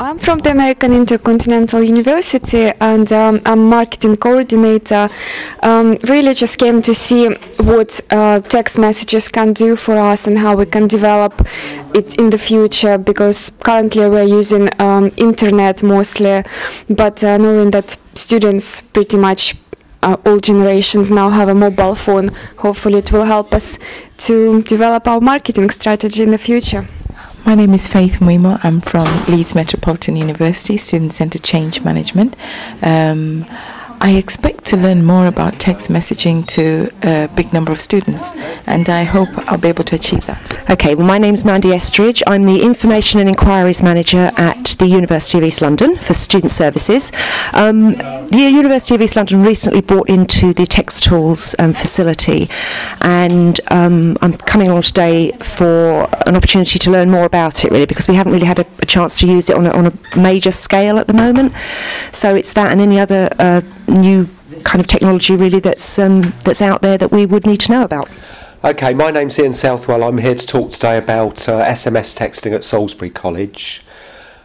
I'm from the American Intercontinental University, and I'm marketing coordinator. Really just came to see what text messages can do for us and how we can develop it in the future, because currently we're using internet mostly, but knowing that students pretty much all generations now have a mobile phone, hopefully it will help us to develop our marketing strategy in the future. My name is Faith Mwimo. I'm from Leeds Metropolitan University, Student Centre Change Management. I expect to learn more about text messaging to a big number of students, and I hope I'll be able to achieve that. Okay, well, my name's Mandy Estridge. I'm the Information and Inquiries Manager at the University of East London for Student Services. The University of East London recently brought into the text tools facility, and I'm coming along today for an opportunity to learn more about it, really, because we haven't really had a chance to use it on a major scale at the moment. So it's that and any other new kind of technology really that's out there that we would need to know about. Okay, my name's Ian Southwell. I'm here to talk today about SMS texting at Salisbury College.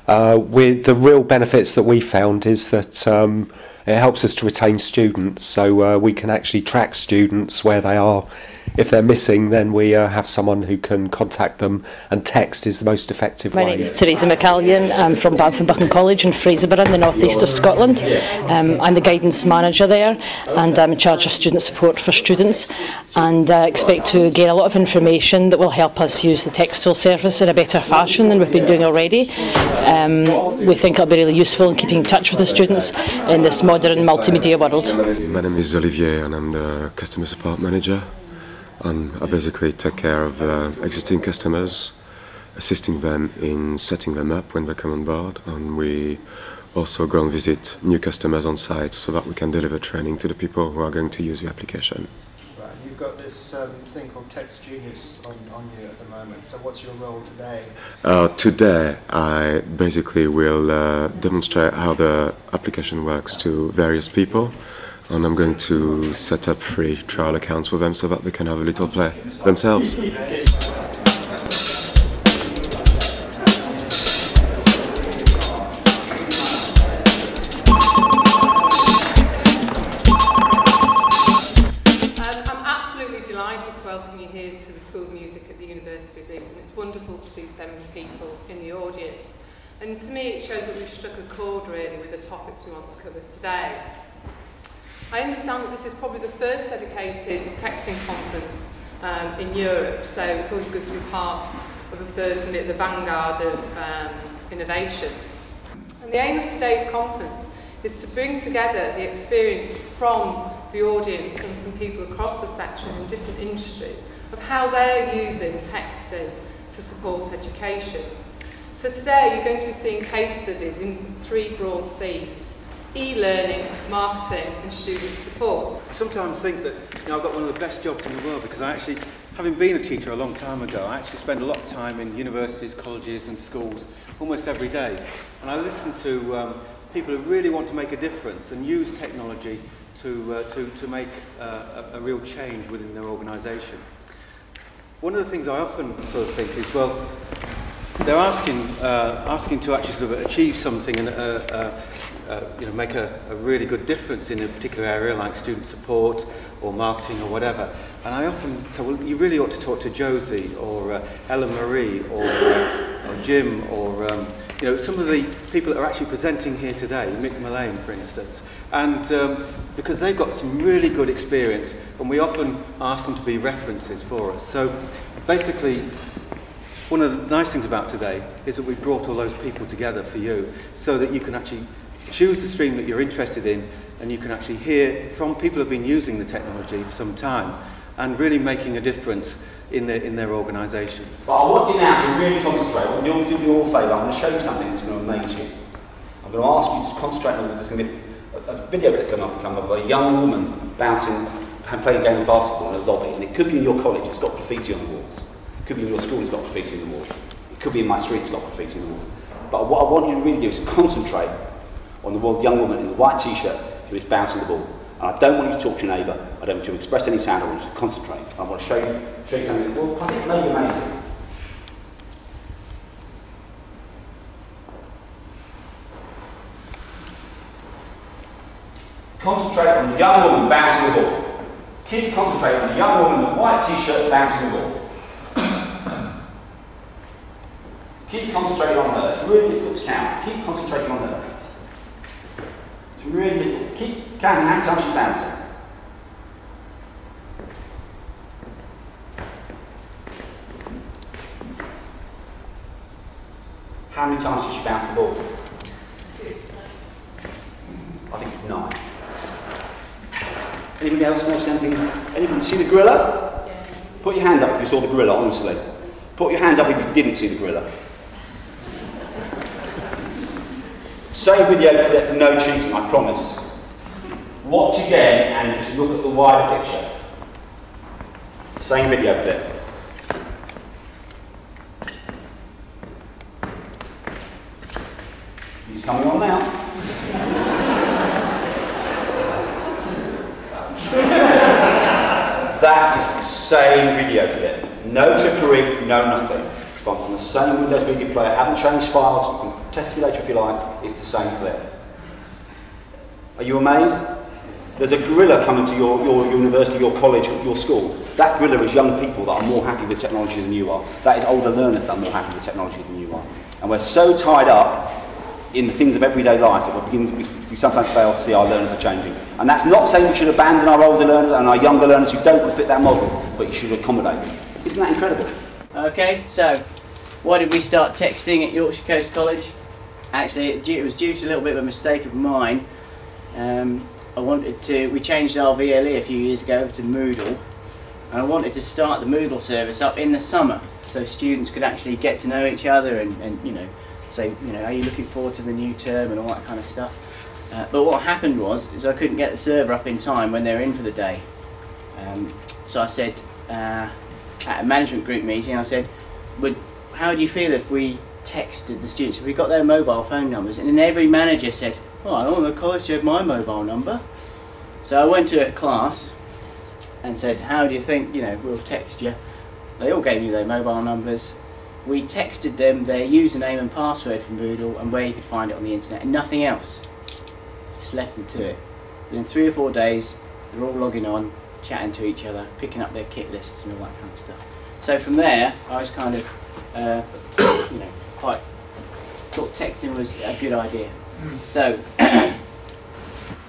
The real benefits that we found is that it helps us to retain students, so we can actually track students where they are. If they're missing, then we have someone who can contact them, and text is the most effective way. My name is Teresa McCallion. I'm from Banff College in Fraserburgh in the northeast of Scotland. I'm the guidance manager there, and I'm in charge of student support for students, and expect to gain a lot of information that will help us use the text tool service in a better fashion than we've been doing already. We think it'll be really useful in keeping in touch with the students in this modern multimedia world. My name is Olivier, and I'm the customer support manager. And I basically take care of existing customers, assisting them in setting them up when they come on board, and we also go and visit new customers on site so that we can deliver training to the people who are going to use the application. Right, you've got this thing called Text Genius on you at the moment, so what's your role today? Today I basically will demonstrate how the application works to various people. And I'm going to set up free trial accounts for them so that they can have a little play themselves. I'm absolutely delighted to welcome you here to the School of Music at the University of Leeds, and it's wonderful to see so many people in the audience. And to me it shows that we've struck a chord really with the topics we want to cover today. I understand that this is probably the first dedicated texting conference in Europe, so it's always good to be part of a first and at the vanguard of innovation. And the aim of today's conference is to bring together the experience from the audience and from people across the section in different industries of how they're using texting to support education. So today you're going to be seeing case studies in three broad themes: e-learning, marketing and student support. I sometimes think that I've got one of the best jobs in the world, because I actually, having been a teacher a long time ago, I actually spend a lot of time in universities, colleges and schools almost every day. And I listen to people who really want to make a difference and use technology to make a real change within their organisation. One of the things I often sort of think is, well, they're asking to actually sort of achieve something and make a really good difference in a particular area like student support or marketing or whatever. And I often say, well, you really ought to talk to Josie or Ellen Marie or Jim or some of the people that are actually presenting here today, Mick Mullane, for instance. And because they've got some really good experience, and we often ask them to be references for us. So basically, one of the nice things about today is that we've brought all those people together for you so that you can actually choose the stream that you're interested in, and you can actually hear from people who have been using the technology for some time and really making a difference in their organisations. But I want you now to really concentrate. I want you to do me all a favour. I'm going to show you something that's going to amaze you. I'm going to ask you to concentrate on it. There's going to be a video clip come up of a young woman bouncing, playing a game of basketball in a lobby, and it could be in your college, it's got graffiti on the walls. It could be in your school, it's got graffiti on the walls. It could be in my street, it's got graffiti on the walls. But what I want you to really do is concentrate on the young woman in the white t-shirt who is bouncing the ball. And I don't want you to talk to your neighbour, I don't want you to express any sound, I want you to concentrate. I want to show you something that I think may be amazing. young woman bouncing the ball. Keep concentrating on the young woman in the white t-shirt bouncing the ball. Keep concentrating on her. It's really difficult to count. Keep concentrating on her. It's really difficult. Keep counting how many times she's bouncing. How many times did she bounce the ball? 6. I think it's 9. Anybody else notice anything? Anybody see the gorilla? Yeah. Put your hand up if you saw the gorilla, honestly. Put your hands up if you didn't see the gorilla. Same video clip, no cheating, I promise. Watch again and just look at the wider picture. Same video clip. He's coming on now. That is the same video clip. No trickery, no nothing. It's gone from the same Windows Media Player, haven't changed files, you can test it later if you like, it's the same clip. Are you amazed? There's a gorilla coming to your university, your college, your school. That gorilla is young people that are more happy with technology than you are. That is older learners that are more happy with technology than you are. And we're so tied up in the things of everyday life that we sometimes fail to see our learners are changing. And that's not saying we should abandon our older learners and our younger learners who don't fit that model, but you should accommodate them. Isn't that incredible? Okay, so why did we start texting at Yorkshire Coast College? Actually, it was due to a little bit of a mistake of mine. We changed our VLE a few years ago to Moodle, and I wanted to start the Moodle service up in the summer so students could actually get to know each other and you know, say, you know, are you looking forward to the new term and all that kind of stuff. But what happened was I couldn't get the server up in time when they were in for the day. So I said, at a management group meeting, I said, how do you feel if we texted the students, if we got their mobile phone numbers? And then every manager said, oh, I don't want the college to have my mobile number. So I went to a class and said, how do you think, you know, we'll text you? They all gave me their mobile numbers. We texted them their username and password from Moodle and where you could find it on the internet, and nothing else. Just left them to it. Within 3 or 4 days, they're all logging on, chatting to each other, picking up their kit lists and all that kind of stuff. So from there, I was kind of, you know, thought texting was a good idea. So,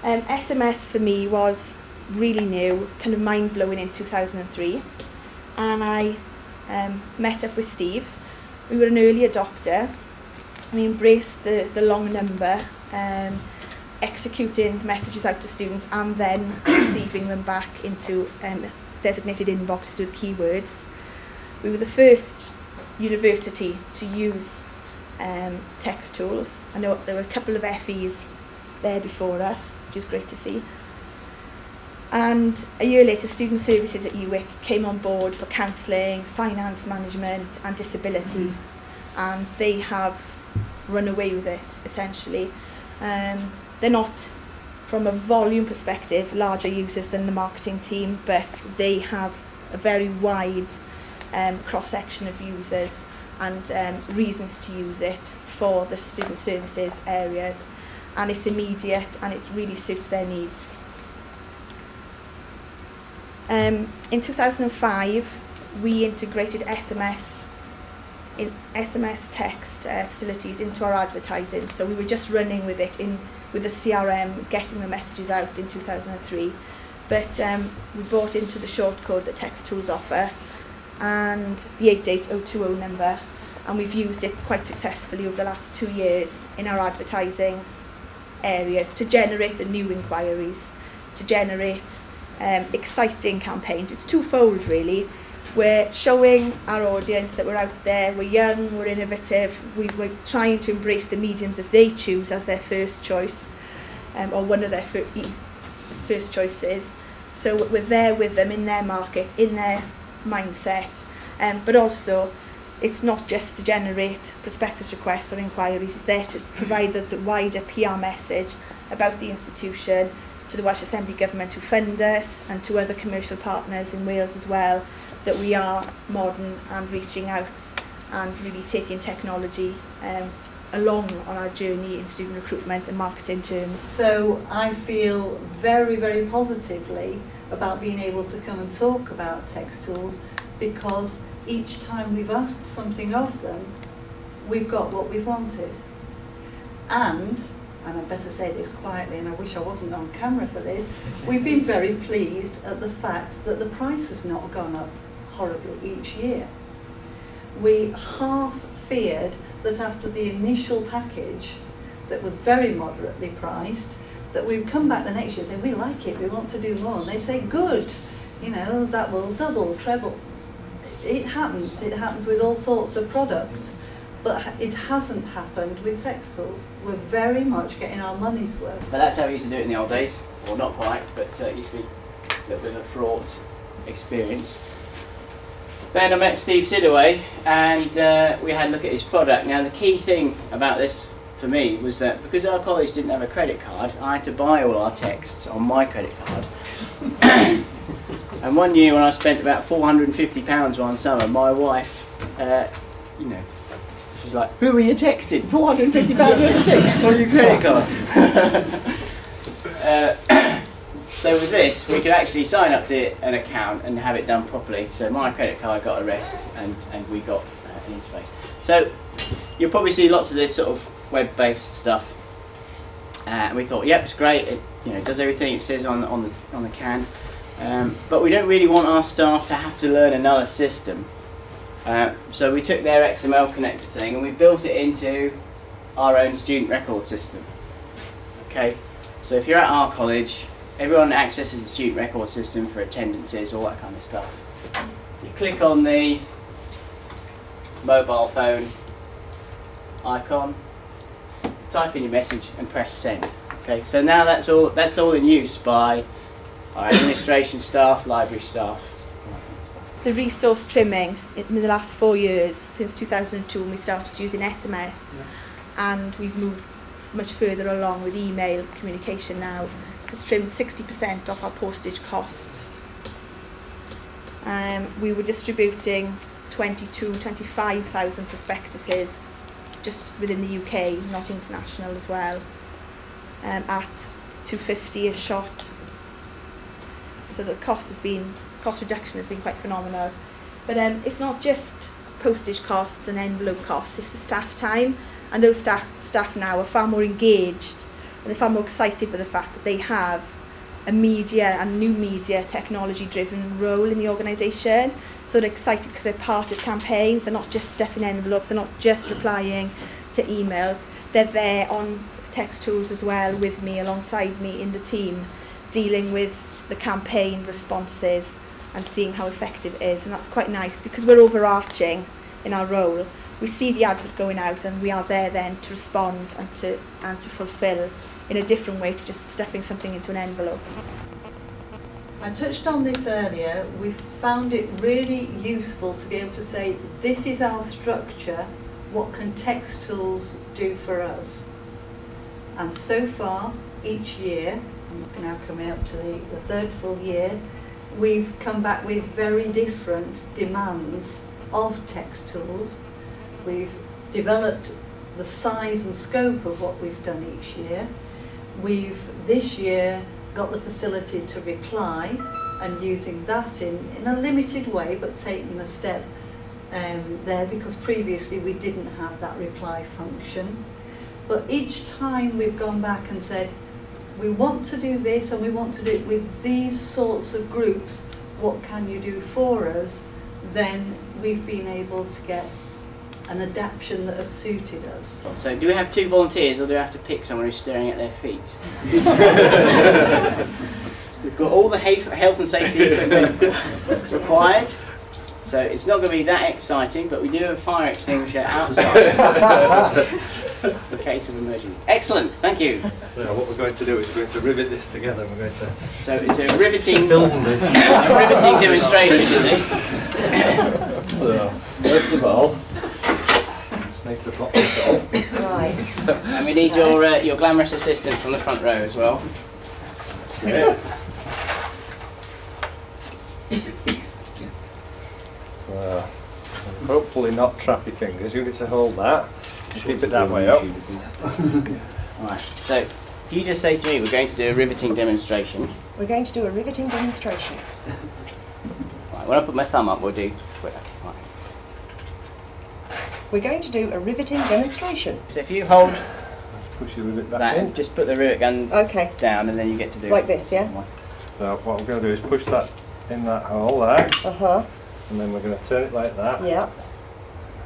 SMS for me was really new, kind of mind-blowing in 2003, and I met up with Steve. We were an early adopter. We embraced the long number, executing messages out to students and then receiving them back into designated inboxes with keywords. We were the first university to use text tools. I know there were a couple of FEs there before us, which is great to see. And a year later, Student Services at UWIC came on board for counselling, finance management and disability, and they have run away with it, essentially. They're not, from a volume perspective, larger users than the marketing team, but they have a very wide cross-section of users and reasons to use it for the student services areas, and it's immediate and it really suits their needs. In 2005 we integrated SMS text facilities into our advertising, so we were just running with it with the CRM, getting the messages out in 2003, but we brought into the shortcode that text tools offer and the 88020 number, and we've used it quite successfully over the last 2 years in our advertising areas to generate the new inquiries, to generate exciting campaigns. It's twofold really. We're showing our audience that we're out there, we're young, we're innovative, we're trying to embrace the mediums that they choose as their first choice, or one of their first choices. So we're there with them in their market, in their mindset, but also it's not just to generate prospectus requests or inquiries, it's there to provide the wider PR message about the institution to the Welsh Assembly Government who fund us and to other commercial partners in Wales as well, that we are modern and reaching out and really taking technology along on our journey in student recruitment and marketing terms. So I feel very, very positively about being able to come and talk about text tools, because each time we've asked something of them, we've got what we've wanted. And I better say this quietly, and I wish I wasn't on camera for this, we've been very pleased at the fact that the price has not gone up horribly each year. We half feared that after the initial package that was very moderately priced, that we'd come back the next year and say, we like it, we want to do more. And they say, good, you know, that will double, treble. It happens with all sorts of products, but it hasn't happened with text tools. We're very much getting our money's worth. But that's how we used to do it in the old days, or not quite, but it used to be a little bit of a fraught experience. Then I met Steve Sidaway, and we had a look at his product. Now the key thing about this for me was that because our college didn't have a credit card, I had to buy all our texts on my credit card. And one year when I spent about £450 one summer, my wife, you know, she's like, who are you texting? £450 worth of text on your credit card. So with this, we could actually sign up to an account and have it done properly. So my credit card got a rest, and we got an interface. So you'll probably see lots of this sort of web-based stuff. And we thought, yep, it's great. It, you know, does everything it says on the can. But we don't really want our staff to have to learn another system. So we took their XML connector thing and we built it into our own student record system. Okay, so if you're at our college, everyone accesses the student record system for attendances, all that kind of stuff. You click on the mobile phone icon, type in your message and press send. Okay, so now that's all in use by our administration staff, library staff. The resource trimming in the last 4 years, since 2002 when we started using SMS, and we've moved much further along with email communication now, has trimmed 60% off our postage costs. We were distributing 25,000 prospectuses just within the UK, not international as well, at £2.50 a shot. So the cost reduction has been quite phenomenal. But it's not just postage costs and envelope costs, it's the staff time, and those staff now are far more engaged and they're far more excited with the fact that they have a media and new media technology driven role in the organisation. So they're excited because they're part of campaigns, they're not just stuffing envelopes, they're not just replying to emails, they're there on text tools as well with me, alongside me in the team, dealing with the campaign responses and seeing how effective it is. And that's quite nice because we're overarching in our role. We see the advert going out and we are there then to respond and to fulfil in a different way to just stuffing something into an envelope. I touched on this earlier. We found it really useful to be able to say, this is our structure, what can text tools do for us? And so far, each year, I'm now coming up to the third full year, we've come back with very different demands of text tools. We've developed the size and scope of what we've done each year. We've this year got the facility to reply, and using that in a limited way, but taking a step there, because previously we didn't have that reply function. But each time we've gone back and said, we want to do this and we want to do it with these sorts of groups, what can you do for us? Then we've been able to get an adaptation that has suited us. So do we have 2 volunteers, or do we have to pick someone who's staring at their feet? We've got all the health and safety equipment required, so it's not going to be that exciting, but we do have a fire extinguisher outside in case of emergency. Excellent, thank you. So what we're going to do is we're going to rivet this together. We're going to. So it's a riveting. Film this. A riveting demonstration, is it? So first of all, just need to pop this on. Right. And we need your glamorous assistant from the front row as well. Yeah. So hopefully not trappy fingers. You need to hold that. Keep it that way up. Right, so if you just say to me, we're going to do a riveting demonstration. We're going to do a riveting demonstration. Right, when I put my thumb up, we'll do Twitter. Right. We're going to do a riveting demonstration. So if you hold push your rivet back that in. just put the rivet gun down, and then you get to do like it. this, yeah? So what we're going to do is push that in that hole there. Uh-huh. And then we're going to turn it like that. Yeah.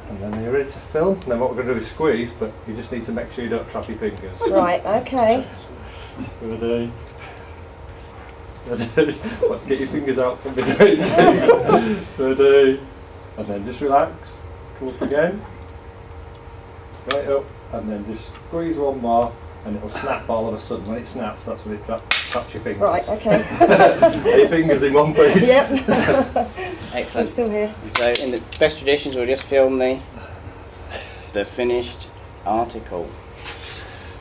And then you're ready to film. And then what we're going to do is squeeze, but you just need to make sure you don't trap your fingers. Right, okay. Ready? Ready? What, get your fingers out from between your fingers. Ready? And then just relax. Come up again. Right up. And then just squeeze one more. And it'll snap all of a sudden. When it snaps, that's when it traps your fingers. Right, okay. Get your fingers in one piece. Yep. Excellent. I'm still here. So in the best traditions, we'll just film the finished article.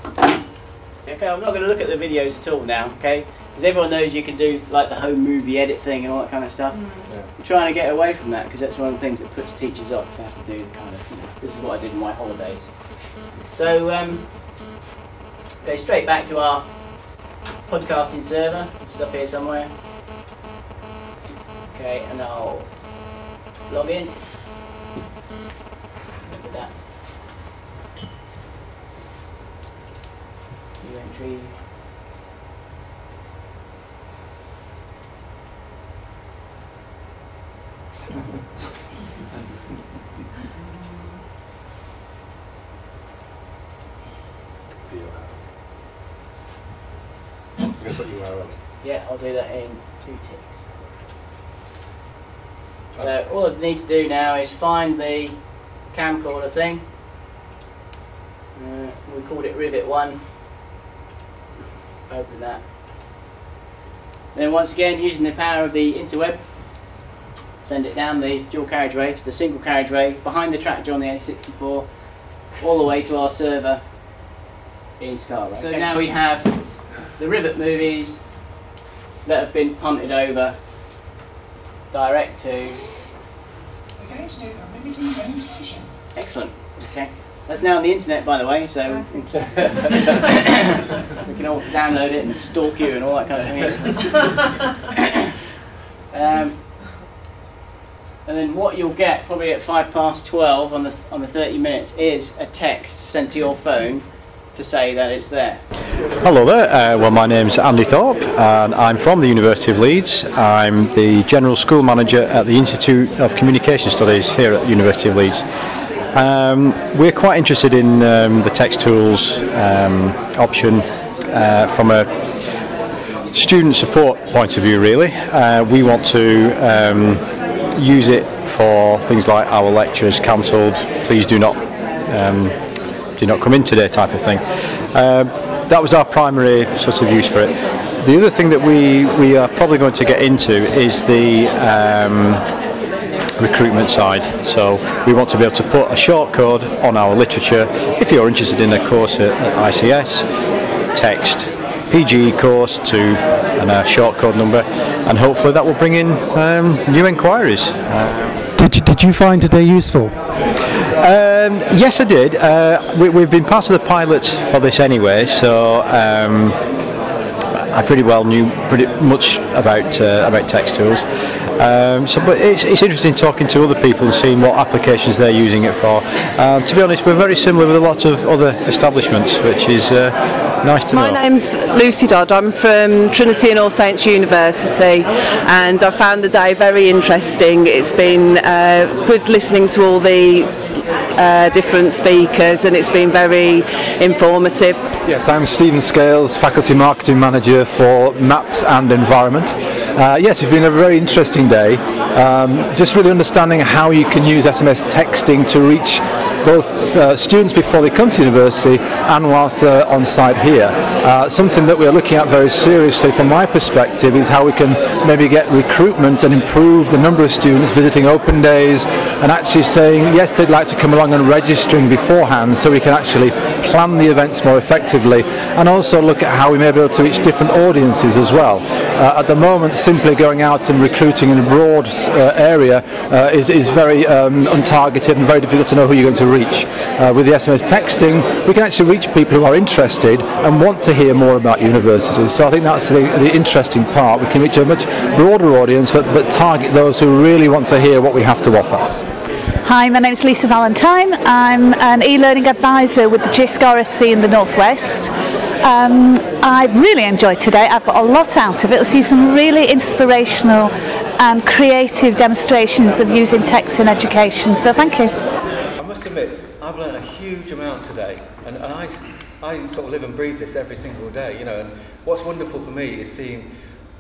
Okay, I'm not going to look at the videos at all now, okay? Because everyone knows you can do like the home movie edit thing and all that kind of stuff. Yeah. I'm trying to get away from that because that's one of the things that puts teachers off. They have to do kind of, you know, this is what I did in my holidays. So, go straight back to our podcasting server, which is up here somewhere. Okay, and I'll log in. Look at that. New entry. Yeah, I'll do that in 2 ticks. So all I need to do now is find the camcorder thing. We called it Rivet 1. Open that. Then once again, using the power of the interweb, send it down the dual carriageway to the single carriageway behind the tractor on the A64, all the way to our server in Scarborough. So now we have the Rivet movies that have been punted over direct to. We're going to do a riveting demonstration. Excellent. Okay. That's now on the internet, by the way, so we can all download it and stalk you and all that kind of thing. And then what you'll get probably at 12:05 on the 30 minutes is a text sent to your phone to say that it's there. Hello there, well my name's Andy Thorpe and I'm from the University of Leeds. I'm the General School Manager at the Institute of Communication Studies here at the University of Leeds. We're quite interested in the text tools option from a student support point of view really. We want to use it for things like our lectures cancelled, please do not come in today type of thing. That was our primary sort of use for it. The other thing that we are probably going to get into is the recruitment side. So we want to be able to put a short code on our literature. If you're interested in a course at ICS, text PG course to a short code number, and hopefully that will bring in new inquiries. Did you find today useful? Yes, I did. We've been part of the pilot for this anyway, so I pretty well knew pretty much about text tools. But it's interesting talking to other people and seeing what applications they're using it for. To be honest, we're very similar with a lot of other establishments, which is nice to know. My name's Lucy Dodd. I'm from Trinity and All Saints University, and I found the day very interesting. It's been good listening to all the different speakers, and it's been very informative. Yes, I'm Stephen Scales, Faculty Marketing Manager for Maps and Environment. Yes, it's been a very interesting day. Just really understanding how you can use SMS texting to reach both students before they come to university and whilst they're on site here. Something that we're looking at very seriously from my perspective is how we can maybe get recruitment and improve the number of students visiting open days and actually saying yes, they'd like to come along and registering beforehand, so we can actually plan the events more effectively, and also look at how we may be able to reach different audiences as well. At the moment, simply going out and recruiting in a broad area is very untargeted and very difficult to know who you're going to reach. With the SMS texting, we can actually reach people who are interested and want to hear more about universities. So I think that's the interesting part. We can reach a much broader audience, but target those who really want to hear what we have to offer. Hi, my name is Lisa Valentine. I'm an e-learning advisor with the GISC RSC in the Northwest. I really enjoyed today. I've got a lot out of it. I've seen some really inspirational and creative demonstrations of using text in education, so thank you. I must admit, I've learned a huge amount today, and I sort of live and breathe this every single day, you know, and what's wonderful for me is seeing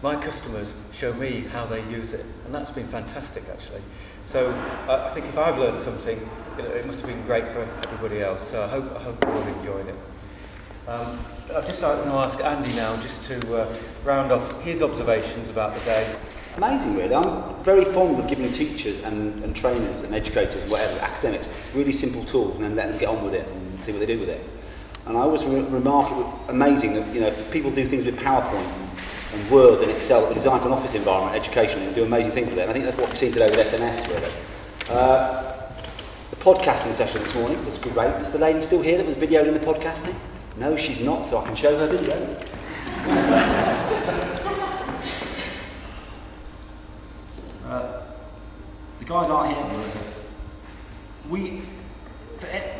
my customers show me how they use it, and that's been fantastic actually. So I think if I've learned something, it must have been great for everybody else, so I hope you all enjoyed it. I'd just like to ask Andy now just to round off his observations about the day. Amazing, really. I'm very fond of giving teachers and trainers and educators, whatever, academics, really simple tools and then let them get on with it and see what they do with it. And I always remark it was amazing that people do things with PowerPoint and Word and Excel that were designed for an office environment, education, and do amazing things with it. And I think that's what we've seen today with SMS, really. The podcasting session this morning was great. Is the lady still here that was videoing the podcasting? No, she's not, so I can show her video. The guys aren't here,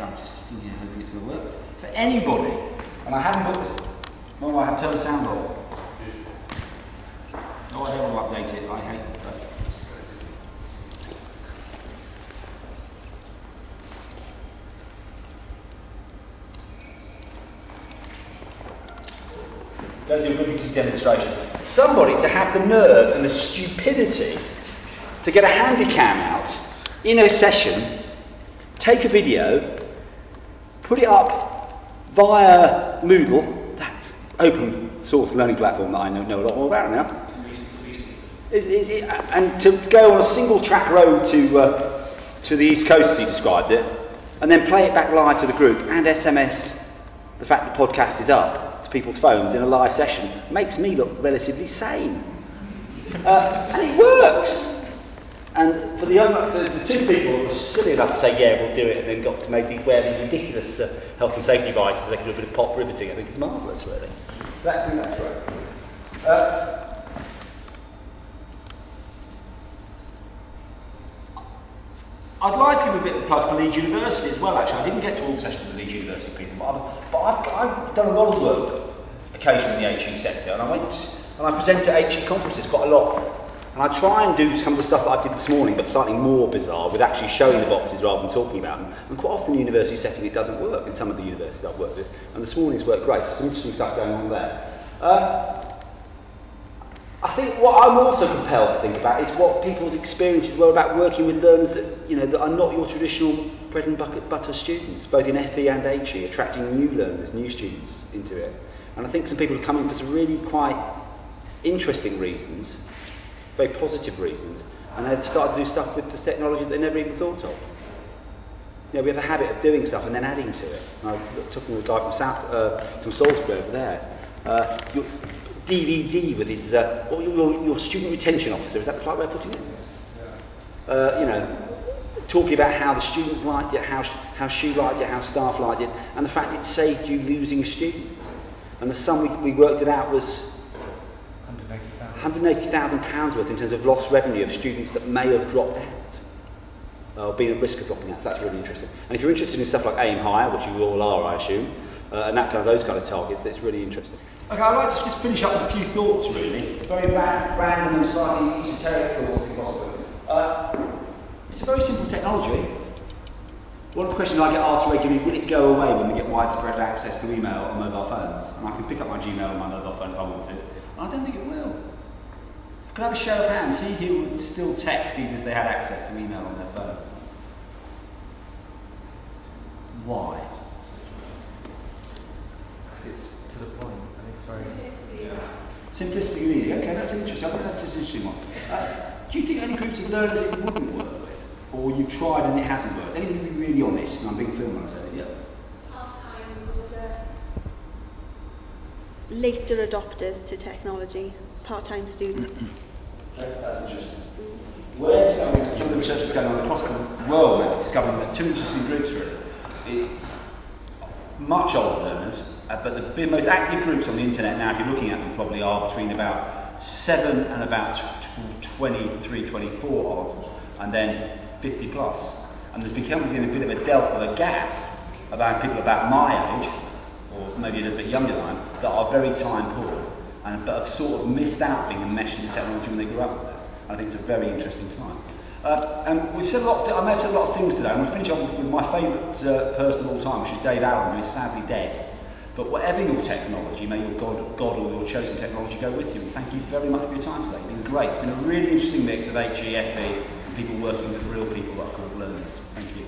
I'm just thinking hoping it's going to work. For anybody, and I haven't put this, no, I have turned the sound off. No, I don't want to update it, I hate it. Go to a riveting demonstration. Somebody to have the nerve and the stupidity to get a handy cam out in a session, take a video, put it up via Moodle, that open source learning platform that I know a lot more about now, and to go on a single track road to the East Coast as he described it, and then play it back live to the group and SMS the fact the podcast is up to people's phones in a live session makes me look relatively sane. And it works. And for the two people who were silly enough to say, yeah, we'll do it, and then got to wear these ridiculous health and safety devices so they can do a bit of pop riveting, I think it's marvellous, really. I think that's right. I'd like to give a bit of a plug for Leeds University as well, actually. I didn't get to all the sessions with Leeds University people, but I've done a lot of work occasionally in the HE sector, and I present at HE conferences quite a lot. And I try and do some of the stuff that I did this morning, but slightly more bizarre, with actually showing the boxes rather than talking about them. And quite often in the university setting it doesn't work, in some of the universities I've worked with. And this morning's worked great, so some interesting stuff going on there. I think what I'm also compelled to think about is what people's experiences were about working with learners that, that are not your traditional bread and butter students, both in FE and HE, attracting new learners, new students into it. And I think some people have come in for some really quite interesting reasons, very positive reasons, and they've started to do stuff with this technology that they never even thought of. We have a habit of doing stuff and then adding to it. And I took a guy from Salisbury over there. Your DVD with his, your student retention officer, is that the right way of putting it? Talking about how the students liked it, how she liked it, how staff liked it, and the fact it saved you losing students. And the sum we worked it out was £180,000 worth in terms of lost revenue of students that may have dropped out, or been at risk of dropping out. So that's really interesting. And if you're interested in stuff like aim higher, which you all are, I assume, and those kind of targets, that's really interesting. Okay, I'd like to just finish up with a few thoughts, really. Very random and slightly esoteric thoughts, if possible. It's a very simple technology. One of the questions I get asked regularly, will it go away when we get widespread access to email on mobile phones? And I can pick up my Gmail on my mobile phone if I want to. And I don't think it will. Could I have a show of hands? Who would still text even if they had access to email on their phone? Why? It's to the point, and it's very simplistic and easy. Okay, that's interesting. I think that's just an interesting one. Do you think any groups of learners it wouldn't work with, or you've tried and it hasn't worked? Anybody be really honest? And I'm being filmed when I say it. Yeah. Later adopters to technology, part-time students. That's interesting. Where some of the research is going on across the world now, discovering there's two interesting groups really. much older learners, but the most active groups on the internet now, if you're looking at them, probably are between about 7 and about 23, 24 olds, and then 50 plus. And there's becoming a bit of a delta, a gap, about people about my age, or maybe a little bit younger than I am, that are very time poor, but have sort of missed out being enmeshed in the technology when they grew up with it. And I think it's a very interesting time. And we've said a lot of I may have said a lot of things today. I'm going to finish off with my favourite person of all time, which is Dave Allen, who is sadly dead. But whatever your technology, may your God or your chosen technology go with you. And thank you very much for your time today. It's been great. It's been a really interesting mix of HE, FE, and people working with real people that are called learners. Thank you.